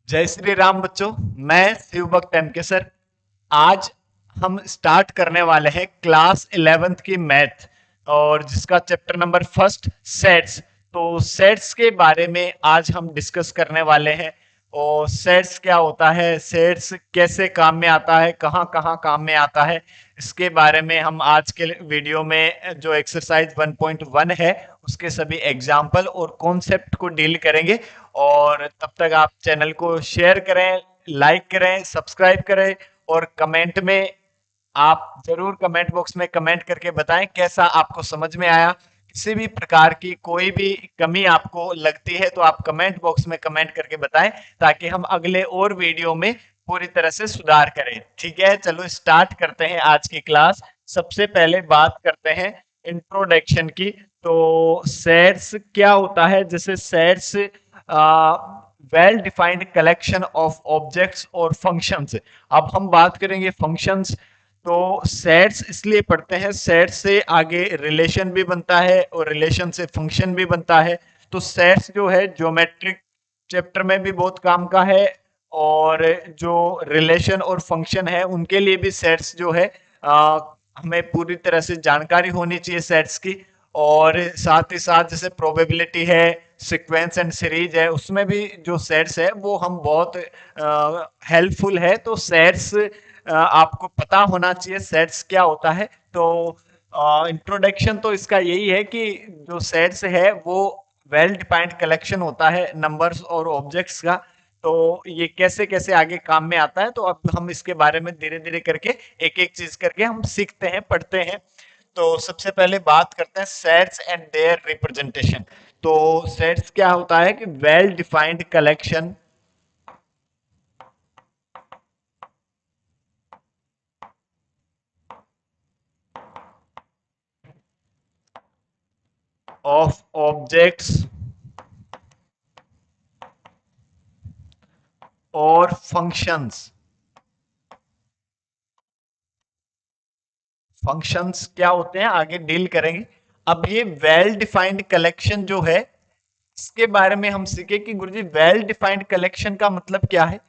जय श्री राम बच्चों। मैं शिव भक्त एमके सर। आज हम स्टार्ट करने वाले हैं क्लास 11th की मैथ, और जिसका चैप्टर नंबर फर्स्ट सेट्स। तो सेट्स के बारे में आज हम डिस्कस करने वाले हैं। और सेट्स क्या होता है, सेट्स कैसे काम में आता है, कहाँ कहाँ काम में आता है, इसके बारे में हम आज के वीडियो में जो एक्सरसाइज 1.1 है उसके सभी एग्जाम्पल और कॉन्सेप्ट को डील करेंगे। और तब तक आप चैनल को शेयर करें, लाइक करें, सब्सक्राइब करें, और कमेंट में आप जरूर कमेंट बॉक्स में कमेंट करके बताएं कैसा आपको समझ में आया। किसी भी प्रकार की कोई भी कमी आपको लगती है तो आप कमेंट बॉक्स में कमेंट करके बताएं, ताकि हम अगले और वीडियो में पूरी तरह से सुधार करें। ठीक है, चलो स्टार्ट करते हैं आज की क्लास। सबसे पहले बात करते हैं इंट्रोडक्शन की। तो सेट्स क्या होता है, जैसे sets well defined collection of objects और फंक्शंस। अब हम बात करेंगे फंक्शंस। तो सेट्स इसलिए पढ़ते हैं, सेट से आगे रिलेशन भी बनता है और रिलेशन से फंक्शन भी बनता है। तो सेट्स जो है ज्योमेट्रिक चैप्टर में भी बहुत काम का है, और जो रिलेशन और फंक्शन है उनके लिए भी सेट्स जो है हमें पूरी तरह से जानकारी होनी चाहिए सेट्स की। और साथ ही साथ जैसे प्रोबेबिलिटी है, सीक्वेंस एंड सीरीज है, उसमें भी जो सेट्स है वो हम बहुत हेल्पफुल है। तो सेट्स आपको पता होना चाहिए सेट्स क्या होता है। तो इंट्रोडक्शन तो इसका यही है कि जो सेट्स है वो वेल डिफाइंड कलेक्शन होता है नंबर्स और ऑब्जेक्ट्स का। तो ये कैसे कैसे आगे काम में आता है, तो अब हम इसके बारे में धीरे धीरे करके एक एक चीज करके हम सीखते हैं, पढ़ते हैं। तो सबसे पहले बात करते हैं सेट्स एंड देयर रिप्रेजेंटेशन। तो सेट्स क्या होता है कि well defined collection of objects और फंक्शंस। फंक्शंस क्या होते हैं आगे डील करेंगे। अब ये वेल डिफाइंड कलेक्शन जो है, इसके बारे में हम सीखे कि गुरुजी वेल डिफाइंड कलेक्शन का मतलब क्या है।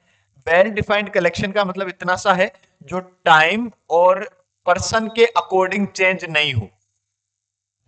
वेल डिफाइंड कलेक्शन का मतलब इतना सा है, जो टाइम और पर्सन के अकॉर्डिंग चेंज नहीं हो।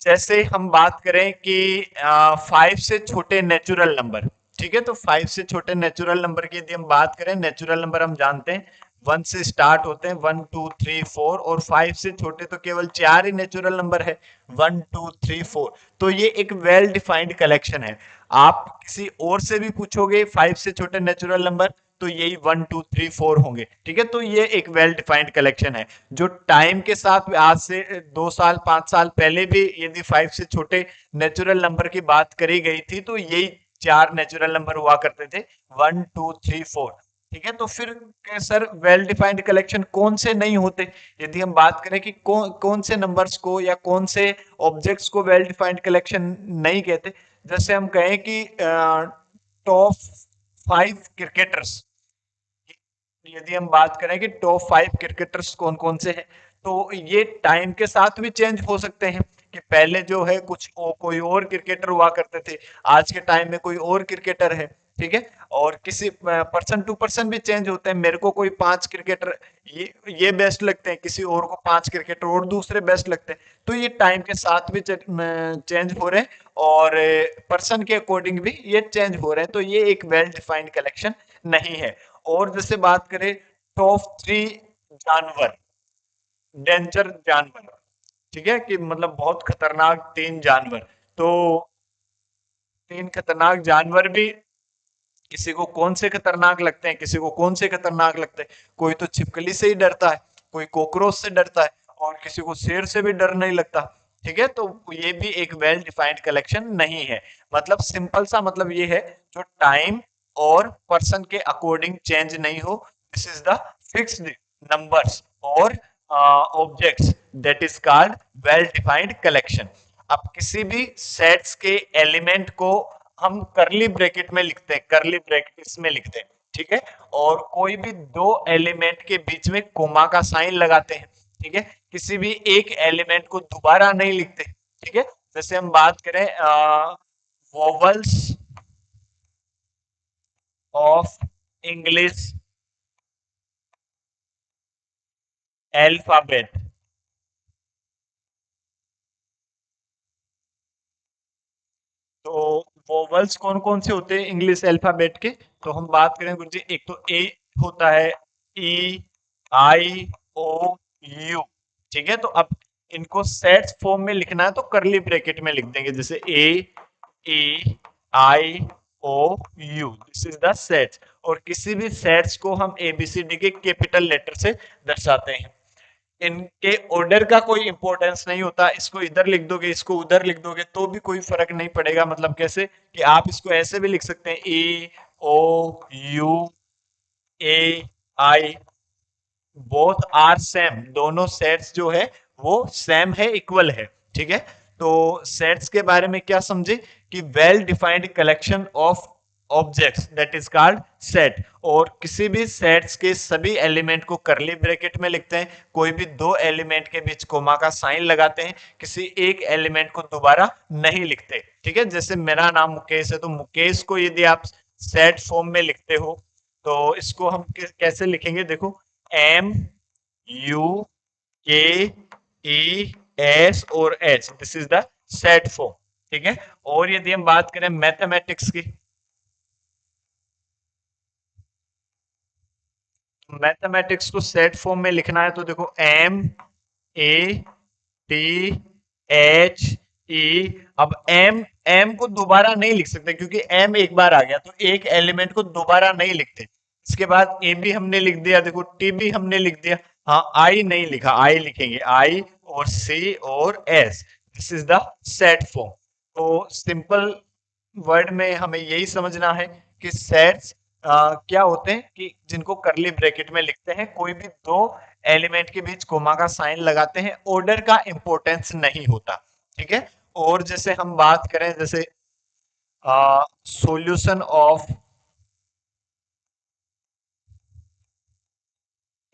जैसे हम बात करें कि 5 से छोटे नेचुरल नंबर, ठीक है, तो 5 से छोटे नेचुरल नंबर की यदि हम बात करें, नेचुरल नंबर हम जानते हैं 1 से स्टार्ट होते हैं, 1 2 3 4, और 5 से छोटे तो केवल 4 ही नेचुरल नंबर है, 1 2 3 4। तो ये एक वेल डिफाइंड कलेक्शन है। आप किसी और से भी पूछोगे 5 से छोटे नेचुरल नंबर, तो यही 1 2 3 4 होंगे। ठीक है, तो ये एक वेल डिफाइंड कलेक्शन है, जो टाइम के साथ आज से 2 साल 5 साल पहले भी यदि 5 से छोटे नेचुरल नंबर की बात करी गई थी, तो यही 4 नेचुरल नंबर हुआ करते थे, 1 2 3 4। ठीक है, तो फिर सर वेल डिफाइंड कलेक्शन कौन से नहीं होते। यदि हम बात करें कि कौन से नंबर्स को या कौन से ऑब्जेक्ट्स को वेल डिफाइंड कलेक्शन नहीं कहते, जैसे हम कहें कि टॉप 5 क्रिकेटर्स। यदि हम बात करें कि टॉप 5 क्रिकेटर्स कौन कौन से हैं, तो ये टाइम के साथ भी चेंज हो सकते हैं। कि पहले जो है कोई और क्रिकेटर हुआ करते थे, आज के टाइम में कोई और क्रिकेटर है। ठीक है, और किसी पर्सन टू पर्सन भी चेंज होते हैं। मेरे को कोई 5 क्रिकेटर ये बेस्ट लगते हैं, किसी और को 5 क्रिकेटर और दूसरे बेस्ट लगते हैं। तो ये टाइम के साथ भी चेंज हो रहे हैं, और पर्सन के अकॉर्डिंग भी ये चेंज हो रहे हैं। तो ये एक वेल डिफाइंड कलेक्शन नहीं है। और जैसे बात करें टॉप 3 जानवर, डेंजर जानवर, ठीक है, कि मतलब बहुत खतरनाक 3 जानवर। तो 3 खतरनाक जानवर भी किसी को कौन से खतरनाक लगते हैं, किसी को कौन से खतरनाक लगते हैं। कोई तो छिपकली से ही डरता है, कोई कॉकरोच से डरता है, और किसी को शेर से भी डर नहीं लगता। ठीक है, तो ये भी एक वेल डिफाइंड कलेक्शन नहीं है। मतलब सिंपल सा मतलब ये है, जो टाइम और पर्सन के अकॉर्डिंग चेंज नहीं हो। This is the fixed numbers और objects, that is called well defined collection. अब किसी भी सेट्स के एलिमेंट को हम करली ब्रैकेट में लिखते हैं, करली ब्रैकेट इसमें लिखते हैं। ठीक है, और कोई भी 2 एलिमेंट के बीच में कोमा का साइन लगाते हैं। ठीक है, किसी भी एक एलिमेंट को दोबारा नहीं लिखते। ठीक है, जैसे हम बात करें वोवल्स ऑफ इंग्लिश अल्फाबेट। तो वोवल्स कौन कौन से होते हैं इंग्लिश अल्फाबेट के? तो हम बात करें गुरु जी, एक तो ए होता है, ई, आई, ओ, यू। ठीक है, तो अब इनको सेट्स फॉर्म में लिखना है तो करली ब्रैकेट में लिख देंगे, जैसे A, E, I, O, U, this is the sets. और किसी भी सेट्स को हम एबीसीडी के कैपिटल लेटर से दर्शाते हैं। इनके ऑर्डर का कोई इंपॉर्टेंस नहीं होता, इसको इधर लिख दोगे, इसको उधर लिख दोगे तो भी कोई फर्क नहीं पड़ेगा। मतलब कैसे कि आप इसको ऐसे भी लिख सकते हैं, A, O, U, A, I, both are same, दोनों सेट्स जो है वो सेम है, इक्वल है। ठीक है, तो सेट्स के बारे में क्या समझे कि well defined collection of objects that is called set. और किसी भी सेट्स के सभी एलिमेंट को करली ब्रैकेट में लिखते हैं, कोई भी दो एलिमेंट के बीच कोमा का साइन लगाते हैं, किसी एक एलिमेंट को दोबारा नहीं लिखते। ठीक है, जैसे मेरा नाम मुकेश है, तो मुकेश को यदि आप सेट फॉर्म में लिखते हो तो इसको हम कैसे लिखेंगे? देखो, एम, यू, के, ई, एस और H, this is the set form. ठीक है, और यदि हम बात करें मैथमेटिक्स की, मैथमेटिक्स को सेट फॉर्म में लिखना है तो देखो, एम, ए, टी, एच, ई। अब एम, एम को दोबारा नहीं लिख सकते क्योंकि एम एक बार आ गया, तो एक एलिमेंट को दोबारा नहीं लिखते। इसके बाद ए भी हमने लिख दिया, देखो टी भी हमने लिख दिया। हाँ, आई नहीं लिखा, आई लिखेंगे, आई और सी और S, this is the set form. तो सिंपल वर्ड में हमें यही समझना है कि सेट्स क्या होते हैं कि जिनको करली ब्रैकेट में लिखते हैं, कोई भी दो एलिमेंट के बीच कोमा का साइन लगाते हैं, ऑर्डर का इंपॉर्टेंस नहीं होता। ठीक है, और जैसे हम बात करें, जैसे solution of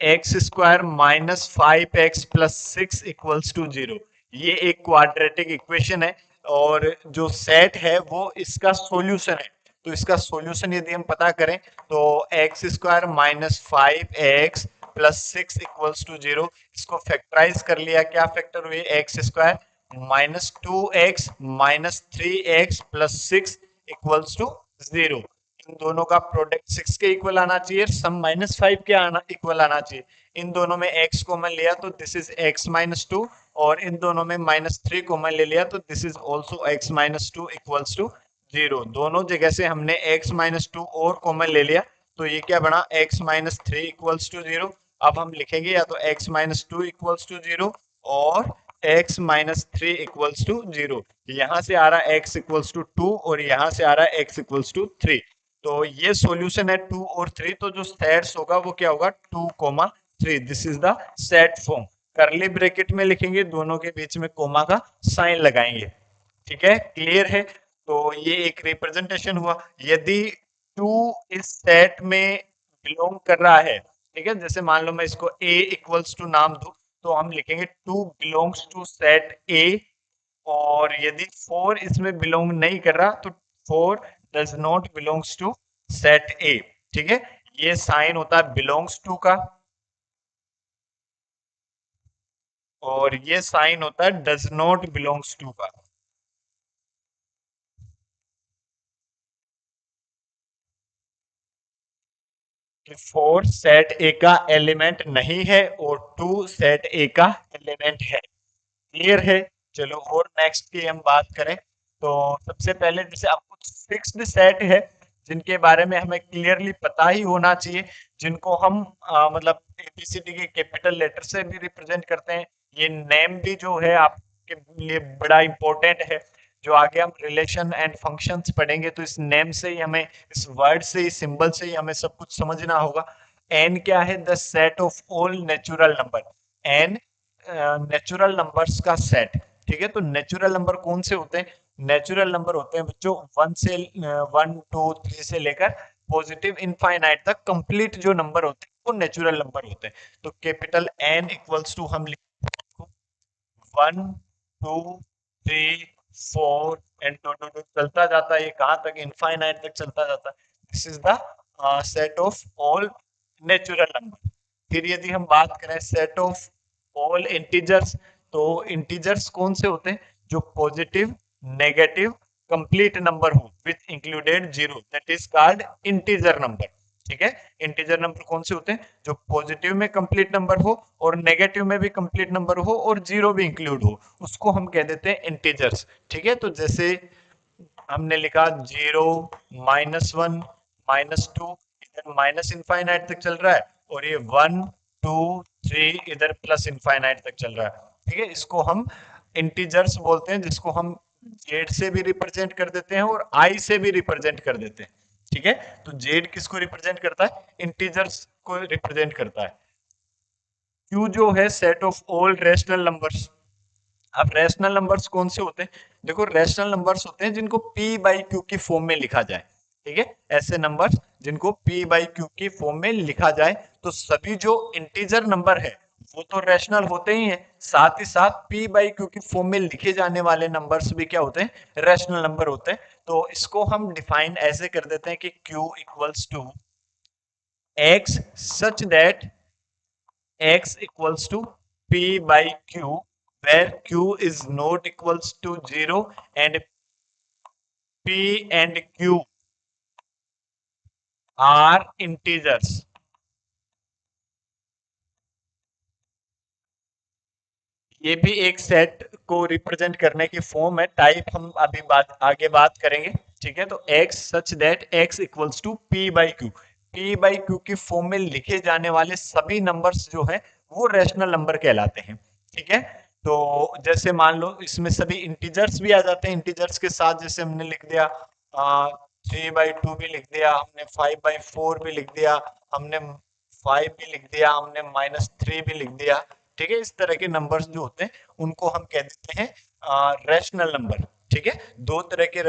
x square minus 5x plus 6 equals to 0, ये एक क्वाड्रेटिक इक्वेशन है और जो सेट है वो इसका सॉल्यूशन है। तो इसका सॉल्यूशन यदि हम पता करें तो x square minus 5x plus 6 equals to 0, इसको फैक्टराइज कर लिया, क्या फैक्टर हुए? X square minus 2x minus 3x plus 6 equals to 0। इन दोनों का प्रोडक्ट 6 के इक्वल आना चाहिए, सम माइनस 5 के आना इक्वल आना चाहिए। इन दोनों में x कॉमन लिया तो दिस इज x माइनस 2, और इन दोनों में माइनस 3 कॉमन ले लिया तो this is also x minus 2 equals to 0। दोनों जगह से हमने x माइनस 2 और कॉमन ले लिया, तो ये क्या बना? x minus 3 equals to 0। अब हम लिखेंगे या तो x माइनस 2 इक्वल्स टू 0 और x माइनस 3 इक्वल्स टू 0। यहाँ से आ रहा है x इक्वल्स टू 2 और यहाँ से आ रहा है x इक्वल्स टू 3। तो ये सॉल्यूशन है 2 और 3, तो जो सेट्स होगा वो क्या होगा? 2 comma 3, this is the set form. Curly bracket में लिखेंगे, दोनों के बीच में कोमा का साइन लगाएंगे। ठीक है, क्लियर है? तो ये एक रिप्रेजेंटेशन हुआ। यदि 2 इस सेट में बिलोंग कर रहा है, ठीक है, जैसे मान लो मैं इसको a इक्वल्स टू नाम दूं, तो हम लिखेंगे 2 बिलोंग्स टू सेट a। और यदि 4 इसमें बिलोंग नहीं कर रहा तो 4 does not belongs to set A. ठीक है, ये साइन होता है बिलोंग्स टू का, और ये साइन होता है डज नॉट बिलोंग्स टू का। कि 4 सेट ए का एलिमेंट नहीं है और 2 सेट ए का एलिमेंट है। क्लियर है? चलो, और नेक्स्ट की हम बात करें तो सबसे पहले जैसे आप कुछ फिक्स्ड सेट है जिनके बारे में हमें क्लियरली पता ही होना चाहिए, जिनको हम मतलब एबीसीडी के कैपिटल लेटर से भी रिप्रेजेंट करते हैं। ये नेम भी जो है आपके लिए बड़ा इंपॉर्टेंट है। जो आगे हम रिलेशन एंड फंक्शंस पढ़ेंगे तो इस नेम से ही हमें, इस वर्ड से ही, सिंबल से ही हमें सब कुछ समझना होगा। एन क्या है? The set of all natural number. N natural numbers का सेट। ठीक है, तो नेचुरल नंबर कौन से होते हैं? नेचुरल नंबर होते हैं बच्चों 1 2 3 से लेकर पॉजिटिव इनफाइनाइट तक कंप्लीट जो नंबर होते हैं वो नेचुरल नंबर होते हैं। तो कैपिटल एन इक्वल्स टू हम लिखते हैं 1 2 3 4 एंड टू चलता जाता है, ये कहाँ तक? इनफाइनाइट तक चलता जाता है। This is the set of all natural number. फिर यदि हम बात करें सेट ऑफ ऑल इंटीजर्स, तो इंटीजर्स कौन से होते हैं? जो पॉजिटिव, नेगेटिव, कंप्लीट नंबर हो with included zero, that is called integer number. ठीक है, इंटीजर नंबर कौन से होते हैं? जो पॉजिटिव में कंप्लीट नंबर हो और नेगेटिव में भी कंप्लीट नंबर हो और जीरो भी इंक्लूड हो, उसको हम कह देते हैं इंटीजर्स। ठीक है, तो जैसे हमने लिखा 0, -1, -2, इधर माइनस इनफाइनाइट तक चल रहा है, और ये 1, 2, 3 इधर प्लस इनफाइनाइट तक चल रहा है। ठीक है, इसको हम इंटीजर्स बोलते हैं, जिसको हम जेड से भी रिप्रेजेंट कर देते हैं और आई से भी रिप्रेजेंट कर देते हैं। ठीक है, तो जेड किसको रिप्रेजेंट करता है? इंटीजर्स को रिप्रेजेंट करता है। क्यू जो है set of all rational numbers. अब रैशनल नंबर्स कौन से होते हैं? देखो, रैशनल नंबर्स होते हैं जिनको p बाई क्यू की फॉर्म में लिखा जाए। ठीक है, ऐसे नंबर्स जिनको p बाई क्यू की फॉर्म में लिखा जाए। तो सभी जो इंटीजर नंबर है वो तो रैशनल होते ही हैं, साथ ही साथ p बाई क्यू की फॉर्म में लिखे जाने वाले नंबर्स भी क्या होते हैं? रैशनल नंबर होते हैं। तो इसको हम डिफाइन ऐसे कर देते हैं कि q equals to x such that x equals to p by q, where q is not equals to 0 and p and q are integers. ये भी एक सेट को रिप्रेजेंट करने की फॉर्म है, टाइप हम अभी आगे बात करेंगे। ठीक है, तो x such that x equals to p by q, p by q की फॉर्म में लिखे जाने वाले सभी नंबर्स जो है वो रैशनल नंबर कहलाते हैं। ठीक है, तो जैसे मान लो इसमें सभी इंटीजर्स भी आ जाते हैं, इंटीजर्स के साथ जैसे हमने लिख दिया 3/2 भी लिख दिया हमने, 5/4 भी लिख दिया हमने, 5 भी लिख दिया हमने, -3 भी लिख दिया। ठीक है, इस तरह के नंबर्स जो होते हैं उनको हम कह देते हैं रैशनल नंबर। ठीक है, दो तरह के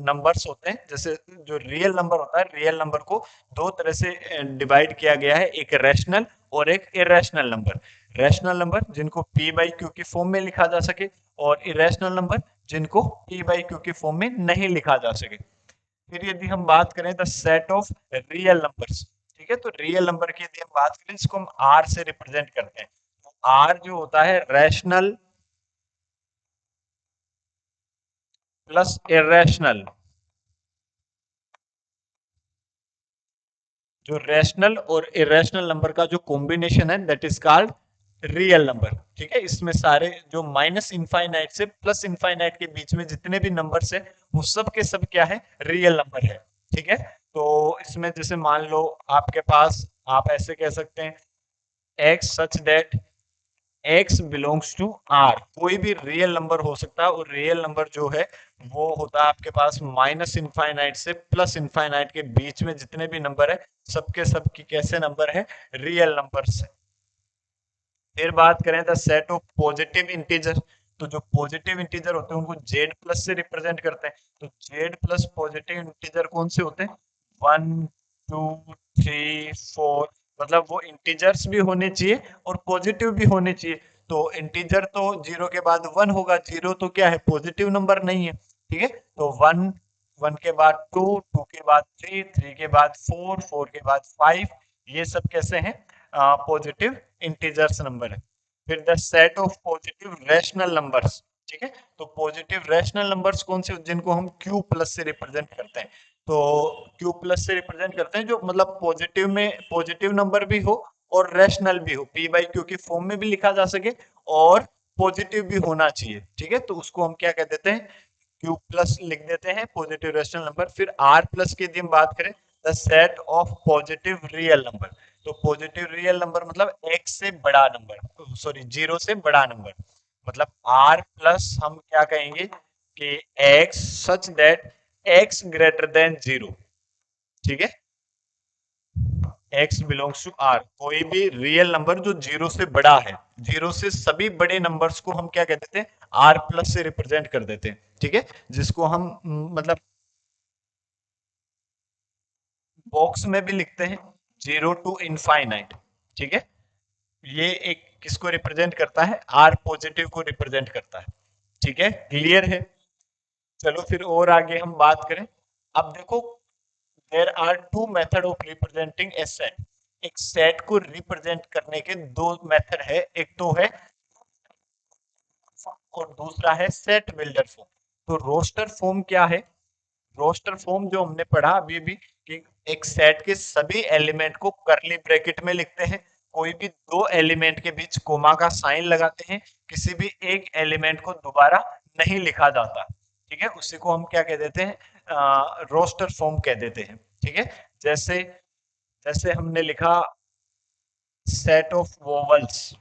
नंबर्स होते हैं, जैसे जो रियल नंबर होता है, रियल नंबर को दो तरह से डिवाइड किया गया है, एक रैशनल और एक इरेशनल नंबर। रैशनल नंबर जिनको p बाई क्यू की फॉर्म में लिखा जा सके, और इरेशनल नंबर जिनको p बाई क्यू की फॉर्म में नहीं लिखा जा सके। फिर यदि हम बात करें the set of real numbers, ठीक है, तो रियल नंबर की यदि हम बात करें, इसको हम आर से रिप्रेजेंट करते हैं। तो आर जो होता है रैशनल प्लस इरेशनल। जो रैशनल और इरेशनल नंबर का जो कॉम्बिनेशन है that is called real number. ठीक है, इसमें सारे जो माइनस इनफाइनाइट से प्लस इनफाइनाइट के बीच में जितने भी नंबर्स है वो सब के सब क्या है? रियल नंबर है। ठीक है, तो इसमें जैसे मान लो आपके पास, आप ऐसे कह सकते हैं x such that x belongs to r, कोई भी रियल नंबर हो सकता है, और रियल नंबर जो है वो होता है आपके पास माइनस इनफाइनाइट से प्लस इनफाइनाइट के बीच में जितने भी नंबर है सबके सब की कैसे नंबर है? रियल नंबर्स है। फिर बात करें the set of positive integer, तो जो पॉजिटिव इंटीजर होते हैं उनको जेड प्लस से रिप्रेजेंट करते हैं। तो जेड प्लस पॉजिटिव इंटीजर कौन से होते हैं? 1, 2, 3, 4, मतलब वो इंटीजर्स भी होने चाहिए और पॉजिटिव भी होने चाहिए। तो इंटीजर तो जीरो के बाद 1 होगा, जीरो तो क्या है? पॉजिटिव नंबर नहीं है। ठीक है, तो 1, 1 के बाद 2, 2 के बाद 3, 3 के बाद 4, 4 के बाद 5, ये सब कैसे हैं? पॉजिटिव इंटीजर्स नंबर है। फिर the set of positive rational numbers. ठीक है, तो पॉजिटिव रैशनल नंबर्स कौन से? जिनको हम क्यू प्लस से रिप्रेजेंट करते हैं। तो क्यू प्लस से रिप्रेजेंट करते हैं जो मतलब पॉजिटिव में पॉजिटिव नंबर भी हो और रैशनल भी हो, पी बाई क्यू की फॉर्म में भी लिखा जा सके और पॉजिटिव भी होना चाहिए। ठीक है, तो उसको हम क्या कह देते हैं? क्यू प्लस लिख देते हैं, पॉजिटिव रैशनल नंबर। फिर आर प्लस की यदि हम बात करें, the set of positive real number. तो पॉजिटिव रियल नंबर मतलब एक से बड़ा नंबर, सॉरी जीरो से बड़ा नंबर, मतलब आर प्लस हम क्या कहेंगे कि x such that x greater than zero. ठीक है, x बिलोंग्स टू r, कोई भी रियल नंबर जो जीरो से बड़ा है, जीरो से सभी बड़े नंबर्स को हम क्या कह देते हैं? r प्लस से रिप्रेजेंट कर देते हैं। ठीक है, जिसको हम मतलब बॉक्स में भी लिखते हैं, 0 टू इनफाइनाइट। ठीक है, ये एक किसको रिप्रेजेंट करता है? r पॉजिटिव को रिप्रेजेंट करता है। ठीक है, क्लियर है? चलो फिर और आगे हम बात करें। अब देखो, there are two method of representing a set. एक सेट को रिप्रेजेंट करने के दो मेथड है, एक तो है और दूसरा है सेट बिल्डर फॉर्म। तो रोस्टर फॉर्म क्या है? रोस्टर फॉर्म जो हमने पढ़ा अभी भी कि एक सेट के सभी एलिमेंट को करली ब्रैकेट में लिखते हैं, कोई भी दो एलिमेंट के बीच कोमा का साइन लगाते हैं, किसी भी एक एलिमेंट को दोबारा नहीं लिखा जाता। ठीक है, उसी को हम क्या कह देते हैं? रोस्टर फॉर्म कह देते हैं। ठीक है, जैसे जैसे हमने लिखा सेट ऑफ वोवल्स,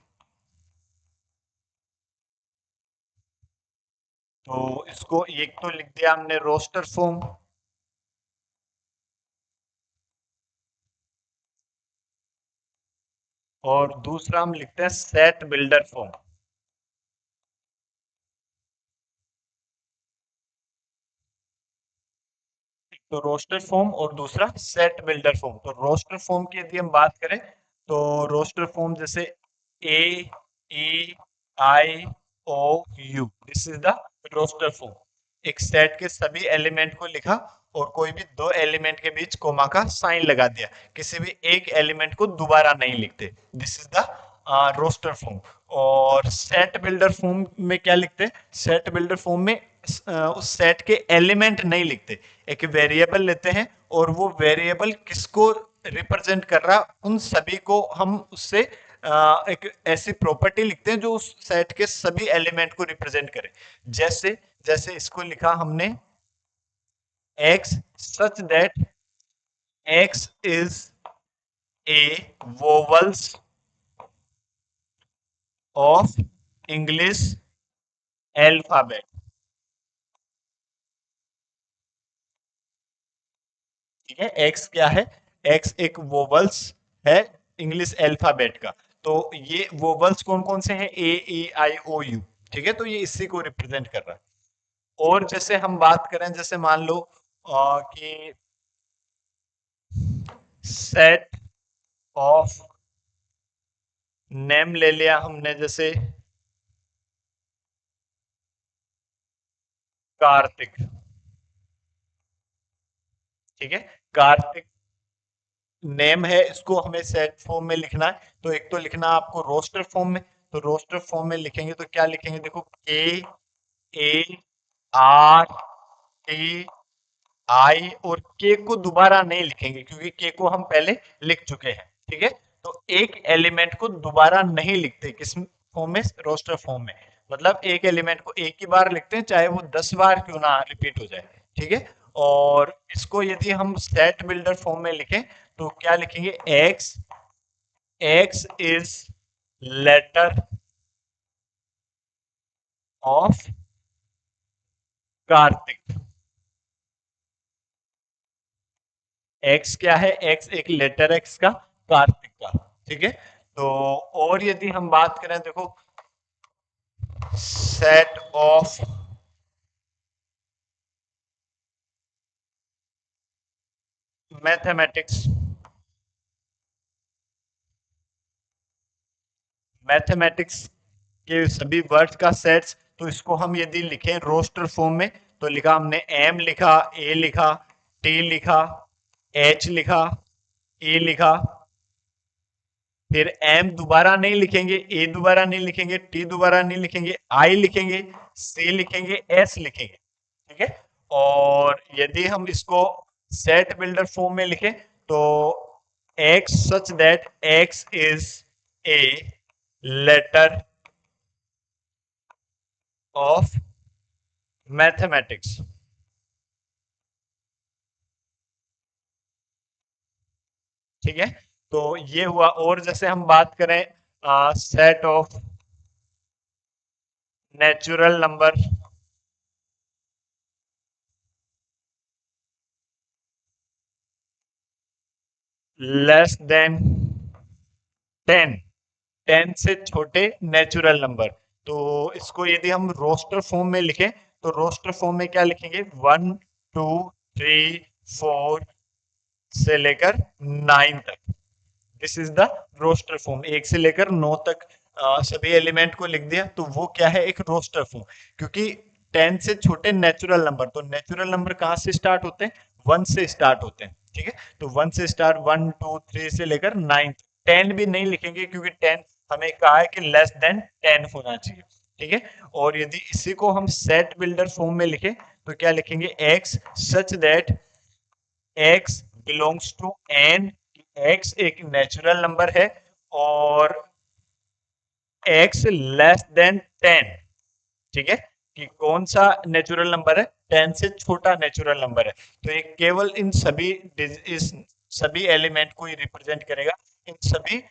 तो इसको एक तो लिख दिया हमने रोस्टर फॉर्म, और दूसरा हम लिखते हैं सेट बिल्डर फॉर्म। तो रोस्टर फॉर्म और दूसरा सेट बिल्डर फॉर्म। तो रोस्टर फॉर्म की यदि हम बात करें तो रोस्टर फॉर्म जैसे A E I O U, this is the roster form. एक सेट के सभी एलिमेंट को लिखा और कोई भी दो एलिमेंट के बीच कोमा का साइन लगा दिया, किसी भी एक एलिमेंट को दोबारा नहीं लिखते, this is the roster form. और सेट बिल्डर फॉर्म में क्या लिखते हैं? सेट बिल्डर फॉर्म में उस सेट के एलिमेंट नहीं लिखते, एक वेरिएबल लेते हैं और वो वेरिएबल किसको रिप्रेजेंट कर रहा उन सभी को हम उससे एक ऐसी प्रॉपर्टी लिखते हैं जो उस सेट के सभी एलिमेंट को रिप्रेजेंट करे। जैसे जैसे इसको लिखा हमने x such that x is a vowels of English alphabet। ठीक है, x क्या है? x एक वोवल्स है इंग्लिश अल्फाबेट का। तो ये वोवल्स कौन कौन से हैं? ए ई आई ओ यू। ठीक है, तो ये इसी को रिप्रेजेंट कर रहा है। और जैसे हम बात करें, जैसे मान लो कि सेट ऑफ नेम ले लिया हमने, जैसे कार्तिक। ठीक है, कार्तिक नेम है, इसको हमें सेट फॉर्म में लिखना है। तो एक तो लिखना आपको रोस्टर फॉर्म में। तो रोस्टर फॉर्म में लिखेंगे तो क्या लिखेंगे? देखो, के ए आर टी आई, और के को दोबारा नहीं लिखेंगे क्योंकि के को हम पहले लिख चुके हैं। ठीक है, तो एक एलिमेंट को दोबारा नहीं लिखते किस फॉर्म में? रोस्टर फॉर्म में। मतलब एक एलिमेंट को एक ही बार लिखते हैं, चाहे वो 10 बार क्यों ना रिपीट हो जाए। ठीक है, और इसको यदि हम सेट बिल्डर फॉर्म में लिखें तो क्या लिखेंगे? X x is letter of Kartik. X क्या है? एक्स एक लेटर एक्स का, कार्तिक का। ठीक है, तो और यदि हम बात करें, देखो सेट ऑफ मैथमेटिक्स, मैथमेटिक्स के सभी वर्ड्स का सेट्स। तो इसको हम यदि लिखें रोस्टर फॉर्म में तो लिखा हमने एम लिखा, ए लिखा, टी लिखा, एच लिखा, ए लिखा, फिर एम दोबारा नहीं लिखेंगे, ए दोबारा नहीं लिखेंगे, टी दोबारा नहीं लिखेंगे, आई लिखेंगे, सी लिखेंगे, एस लिखेंगे। ठीक है, और यदि हम इसको सेट बिल्डर फॉर्म में लिखें तो x such that x is a letter of mathematics। ठीक है, तो ये हुआ। और जैसे हम बात करें set of natural number less than 10, 10 से छोटे नेचुरल नंबर। तो इसको यदि हम रोस्टर फॉर्म में लिखें तो रोस्टर फॉर्म में क्या लिखेंगे? 1 2 3 4 से लेकर 9 तक, this is the roster form. 1 से लेकर 9 तक सभी एलिमेंट को लिख दिया, तो वो क्या है? एक रोस्टर फॉर्म। क्योंकि 10 से छोटे नेचुरल नंबर, तो नेचुरल नंबर कहाँ से स्टार्ट होते हैं? 1 से स्टार्ट होते हैं। ठीक है। तो 1 से स्टार्ट 1 2 3 से लेकर 9, 10 भी नहीं लिखेंगे क्योंकि 10 हमें कहा है कि लेस देन 10 होना चाहिए। ठीक है। और यदि इसी को हम सेट बिल्डर फॉर्म में लिखें तो क्या लिखेंगे, x such that x belongs to n, x एक नेचुरल नंबर है और x लेस देन 10। ठीक है, कि कौन सा नेचुरल नंबर है, 10 से छोटा नेचुरल नंबर है। तो ये केवल इन सभी इस सभी एलिमेंट को ही रिप्रेजेंट करेगा, इन सभी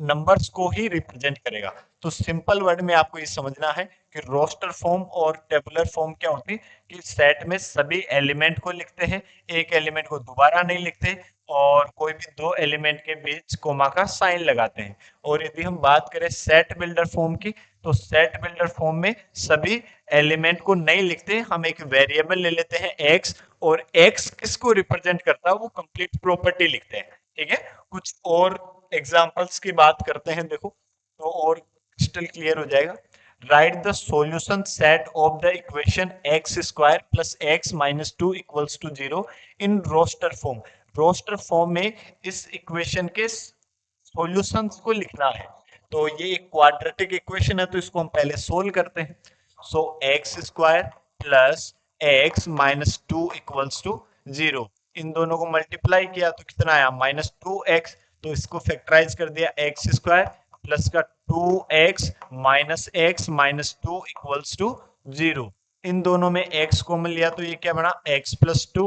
नंबर्स को ही रिप्रेजेंट करेगा। तो सिंपल वर्ड में आपको ये समझना है कि रोस्टर फॉर्म और टेबुलर फॉर्म क्या होती है कि सेट में सभी एलिमेंट को लिखते हैं, एक एलिमेंट को दोबारा नहीं लिखते, और कोई भी दो एलिमेंट के बीच कोमा का साइन लगाते हैं। और यदि हम बात करें सेट बिल्डर फॉर्म की, तो सेट बिल्डर फॉर्म में सभी एलिमेंट को नहीं लिखते, हम एक वेरिएबल ले लेते हैं x, और x किसको रिप्रेजेंट करता है वो कंप्लीट प्रॉपर्टी लिखते हैं। ठीक है, कुछ और एग्जांपल्स की बात करते हैं, देखो तो और क्रिस्टल क्लियर हो जाएगा। Write the solution set of the equation x square plus x minus two equals to zero in roster form. Roster form में इस इक्वेशन के सॉल्यूशंस को लिखना है। तो ये एक क्वाड्रेटिक इक्वेशन है, तो इसको हम पहले सोल्व करते हैं। So x square plus x minus two equals to zero, इन दोनों को मल्टीप्लाई किया तो कितना आया, माइनस टू एक्स। तो इसको फैक्टराइज कर दिया, एक्स स्क्वायर प्लस का two x minus two equals to zero. इन दोनों में एक्स कॉमन लिया तो ये क्या बना, एक्स प्लस टू,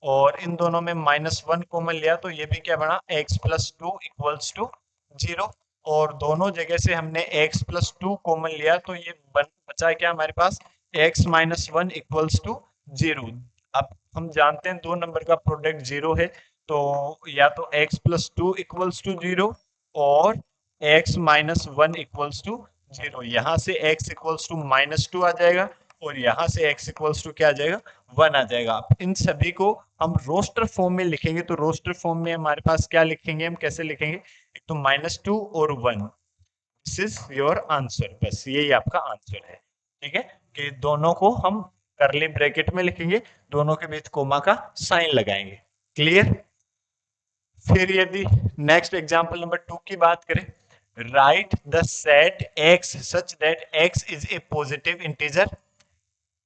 और इन दोनों में माइनस वन कॉमन लिया तो ये भी क्या बना, x plus two equals to zero. और दोनों जगह से हमने x प्लस टू कॉमन लिया तो ये बचा क्या हमारे पास, x minus one equals to zero. अब हम जानते हैं दो नंबर का प्रोडक्ट जीरो है, तो या तो x plus two equals to zero और x minus one equals to zero. यहाँ से x equals to minus two आ जाएगा और यहाँ से x इक्वल्स टू क्या आ जाएगा, वन आ जाएगा। अब इन सभी को हम रोस्टर फॉर्म में लिखेंगे, तो रोस्टर फॉर्म में हमारे पास क्या लिखेंगे, हम कैसे लिखेंगे, एक तो माइनस टू और one, this is your answer, बस यही आपका आंसर है। ठीक है, कि दोनों को हम करली ब्रैकेट में लिखेंगे, दोनों के बीच कोमा का साइन लगाएंगे। क्लियर। फिर यदि नेक्स्ट एग्जांपल नंबर 2 की बात करें, write the set x such that x is a positive integer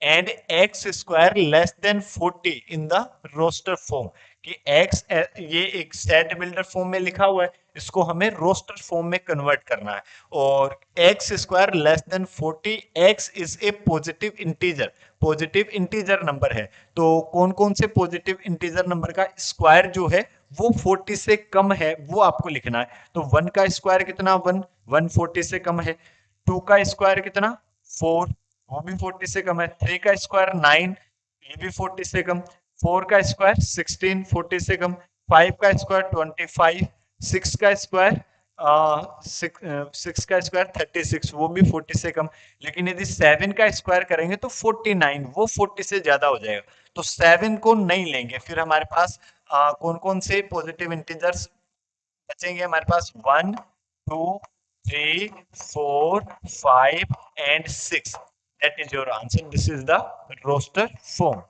and x square less than 40 in the roster form. कि x ये एक सेट बिल्डर फॉर्म में लिखा हुआ है, इसको हमें रोस्टर फॉर्म में कन्वर्ट करना है। और x square less than 40, x is a positive integer, positive integer number है। तो कौन कौन से पॉजिटिव इंटीजर नंबर का स्क्वायर जो है वो 40 से कम है वो आपको लिखना है। तो 1 का स्क्वायर कितना, 1, 1 40 से कम है। 2 का स्क्वायर कितना, 4, वो भी 40 से कम है। 3 का स्क्वायर 9, ये भी 40 से कम। 4 का स्क्वायर 16, 40 से कम। 5 का स्क्वायर 25, 6 का स्क्वायर 36, वो भी 40 से कम। लेकिन यदि 7 का स्क्वायर करेंगे तो 49, वो 40 से ज्यादा हो जाएगा, तो 7 को नहीं लेंगे। फिर हमारे पास कौन कौन से पॉजिटिव इंटीजर्स बचेंगे, हमारे पास 1 2 3 4 5 and 6। That is your answer, this is the roster form.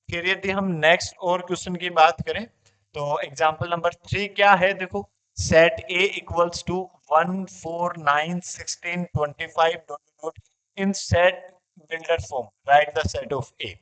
फिर यदि हम नेक्स्ट और क्वेश्चन की बात करें, तो एग्जांपल नंबर 3 क्या है, देखो set A equals to 1 4 9 16 25 dot dot in set builder form, write the set of A.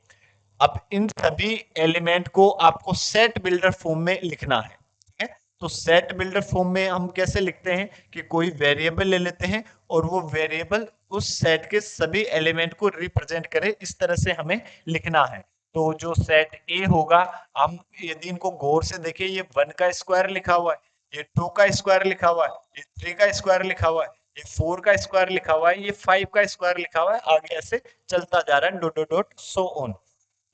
अब इन सभी एलिमेंट को आपको सेट बिल्डर फॉर्म में लिखना है। ठीक है, तो सेट बिल्डर फॉर्म में हम कैसे लिखते हैं कि कोई वेरिएबल ले लेते हैं और वो वेरिएबल उस सेट के सभी एलिमेंट को रिप्रेजेंट करे, इस तरह से हमें लिखना है। तो जो सेट ए होगा, हम यदि इनको गौर से देखें, ये 1 का स्क्वायर लिखा हुआ है, ये 2 का स्क्वायर लिखा हुआ है, ये 3 का स्क्वायर लिखा हुआ है, ये 4 का स्क्वायर लिखा हुआ है, ये 5 का स्क्वायर लिखा हुआ है, आगे ऐसे चलता जा रहा है, dot dot dot so on.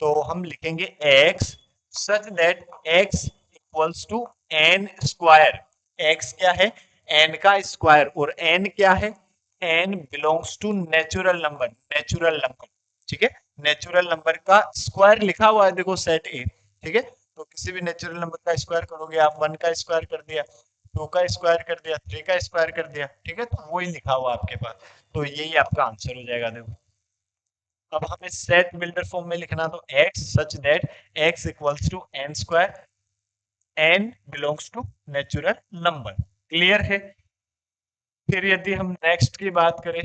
तो हम लिखेंगे x such that x equals to n square. x क्या है, n का स्क्वायर, और n क्या है, n belongs to natural number, natural number. ठीक है, नेचुरल नंबर का स्क्वायर लिखा हुआ है, देखो सेट ए। ठीक है, तो किसी भी नेचुरल नंबर का स्क्वायर करोगे आप, 1 का स्क्वायर कर दिया, 2 का स्क्वायर कर दिया, 3 का स्क्वायर कर दिया। ठीक है, तो वही लिखा हुआ आपके पास, तो यही आपका आंसर हो जाएगा। देखो अब हमें सेट बिल्डर फॉर्म में लिखना, तो x such that x equals to n square, n belongs to natural number. Clear है? फिर यदि हम नेक्स्ट की बात करें,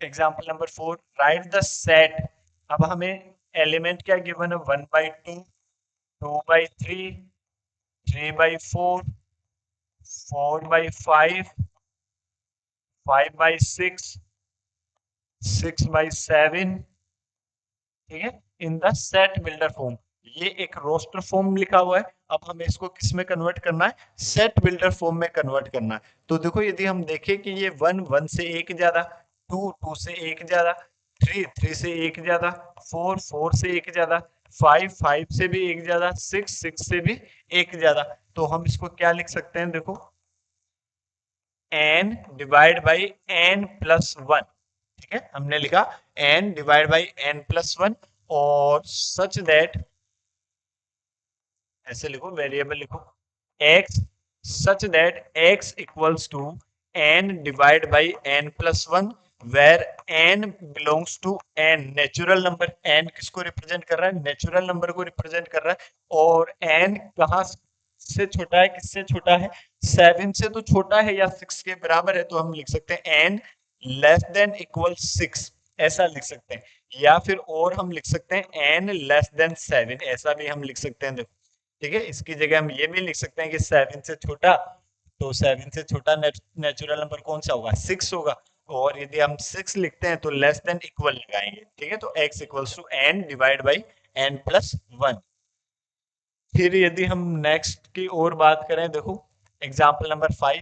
example number 4, write the set. अब हमें एलिमेंट क्या गिवन है, 1/2, 2/3, 3/4, 4/5, 5/6, 6/7, ठीक है, इन द सेट बिल्डर फॉर्म। ये एक रोस्टर फॉर्म लिखा हुआ है, अब हमें इसको किस में कन्वर्ट करना है, सेट बिल्डर फॉर्म में कन्वर्ट करना है। तो देखो यदि हम देखें कि ये 1 से एक ज्यादा, 2 से एक ज्यादा, 3 से एक ज्यादा, 4 से एक ज्यादा, 5 से भी एक ज्यादा, 6 से भी एक ज्यादा, तो हम इसको क्या लिख सकते हैं, देखो n divide by n plus one. ठीक है, हमने लिखा n divide by n plus one, और सच दैट, ऐसे लिखो, वेरिएबल लिखो x such that x equals to n divide by n plus one, where n belongs to n natural number. n किसको represent कर रहा है, नेचुरल नंबर को represent कर रहा है। और n कहां से छोटा है, किससे छोटा है, 7 से तो छोटा है या 6 के बराबर है, तो हम लिख सकते हैं n लेस देन इक्वल 6, ऐसा लिख सकते हैं। या फिर और हम लिख सकते हैं n लेस देन 7, ऐसा भी हम लिख सकते हैं। देखो, ठीक है, इसकी जगह हम ये भी लिख सकते हैं कि 7 से छोटा, तो 7 से छोटा नेचुरल नंबर कौन सा होगा, 6 होगा। और यदि हम 6 लिखते हैं तो लेस देन इक्वल लगाएंगे। ठीक है, तो x equals to n divide by n plus one. फिर यदि हम नेक्स्ट की और बात करें, देखो example number 5,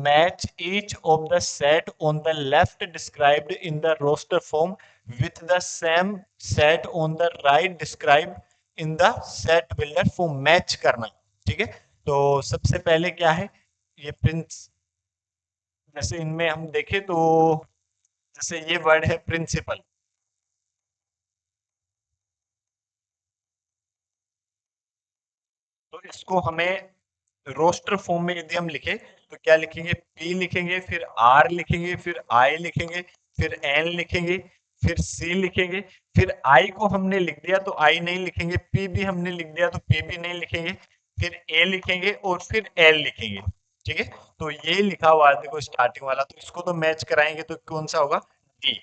match each of the set on the left described in the roster form with the same set on the right described in the set builder form. Match करना, ठीक है। तो सबसे पहले क्या है, ये प्रिंस, जैसे इनमें हम देखें तो जैसे ये वर्ड है प्रिंसिपल, तो इसको हमें रोस्टर फॉर्म में यदि हम लिखे तो क्या लिखेंगे, P लिखेंगे, फिर R लिखेंगे, फिर I लिखेंगे, फिर N लिखेंगे, फिर C लिखेंगे। फिर I को हमने लिख दिया तो I नहीं लिखेंगे, P भी हमने लिख दिया तो P भी नहीं लिखेंगे, फिर A लिखेंगे और फिर L लिखेंगे। ठीक है, तो ये लिखा हुआ है देखो स्टार्टिंग वाला, तो इसको तो मैच कराएंगे तो कौन सा होगा, D।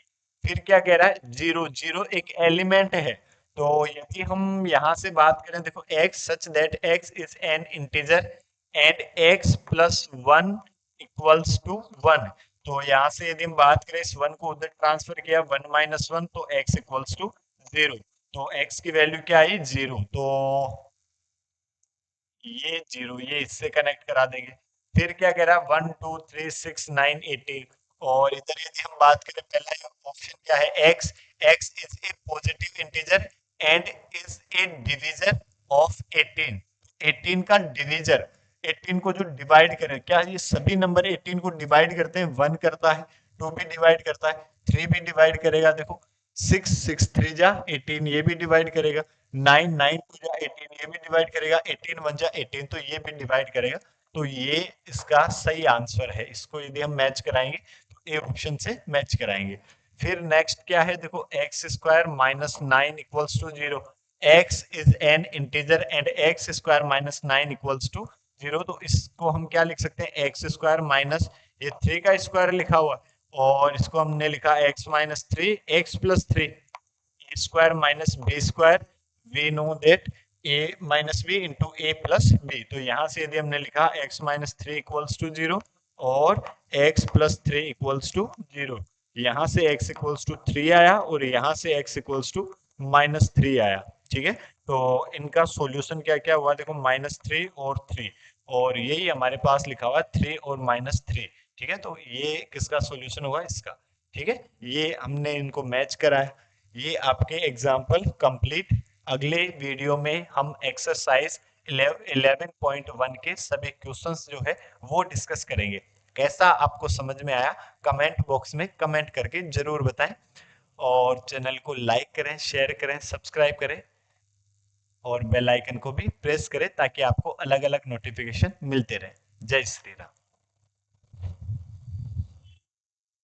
फिर क्या कह रहा है, जीरो, जीरो एक एलिमेंट है। तो यदि हम यहाँ से बात करें, देखो x such that x is an integer and x plus one equals to one. तो यहाँ से यदि हम बात करें, इस वन को उधर ट्रांसफर किया, 1 - 1, तो x इक्वल्स टू जीरो। तो x की वैल्यू क्या आई, जीरो। तो ये जीरो, ये इससे कनेक्ट करा देंगे। फिर क्या कह रहा है, 1 2 3 6 9 18। और इधर यदि हम बात करें, पहला ऑप्शन क्या है, x, x is a positive integer and is a divisor of 18। 18 का डिवीजर, 18 को जो डिवाइड करें, क्या ये सभी नंबर 18 को डिवाइड करते हैं, 1 करता है, 2 भी डिवाइड करता है, 3 भी डिवाइड करेगा। देखो 6 6 3 जा 18, ये भी डिवाइड करेगा, 9 9 2 जा 18, ये भी डिवाइड करेगा, 18 1 जा 18, तो ये भी डिवाइड करेगा। तो ये इसका सही आंसर है। इसको यदि हम मैच कराएंगे तो ए ऑप्शन से मैच कराएंगे। फिर नेक्स्ट क्या है, देखो x square minus nine equals to zero. X is an integer and x square minus nine equals to zero. तो इसको हम क्या लिख सकते हैं, एक्स स्क्वायर माइनस, ये 3 का स्क्वायर लिखा हुआ, और इसको हमने लिखा x minus three, x plus three, A square minus B square. We know that A minus B into A plus B. तो यहाँ से यदि हमने लिखा x minus three equals to zero और x plus three equals to zero, यहाँ से x equals to three आया और यहाँ से x equals to minus three आया। ठीक है, तो इनका सॉल्यूशन क्या क्या हुआ, देखो -3 और 3, और यही हमारे पास लिखा हुआ है 3 और -3। ठीक है, तो ये किसका सॉल्यूशन होगा, इसका। ठीक है, ये हमने इनको मैच करा है। ये आपके एग्जाम्पल कंप्लीट। अगले वीडियो में हम एक्सरसाइज 11.1 के सभी क्वेश्चंस जो है वो डिस्कस करेंगे। कैसा आपको समझ में आया, कमेंट बॉक्स में कमेंट करके जरूर बताएं, और चैनल को लाइक करें, शेयर करें, सब्सक्राइब करें, और बेल आइकन को भी प्रेस करें ताकि आपको अलग अलग नोटिफिकेशन मिलते रहे। जय श्री राम।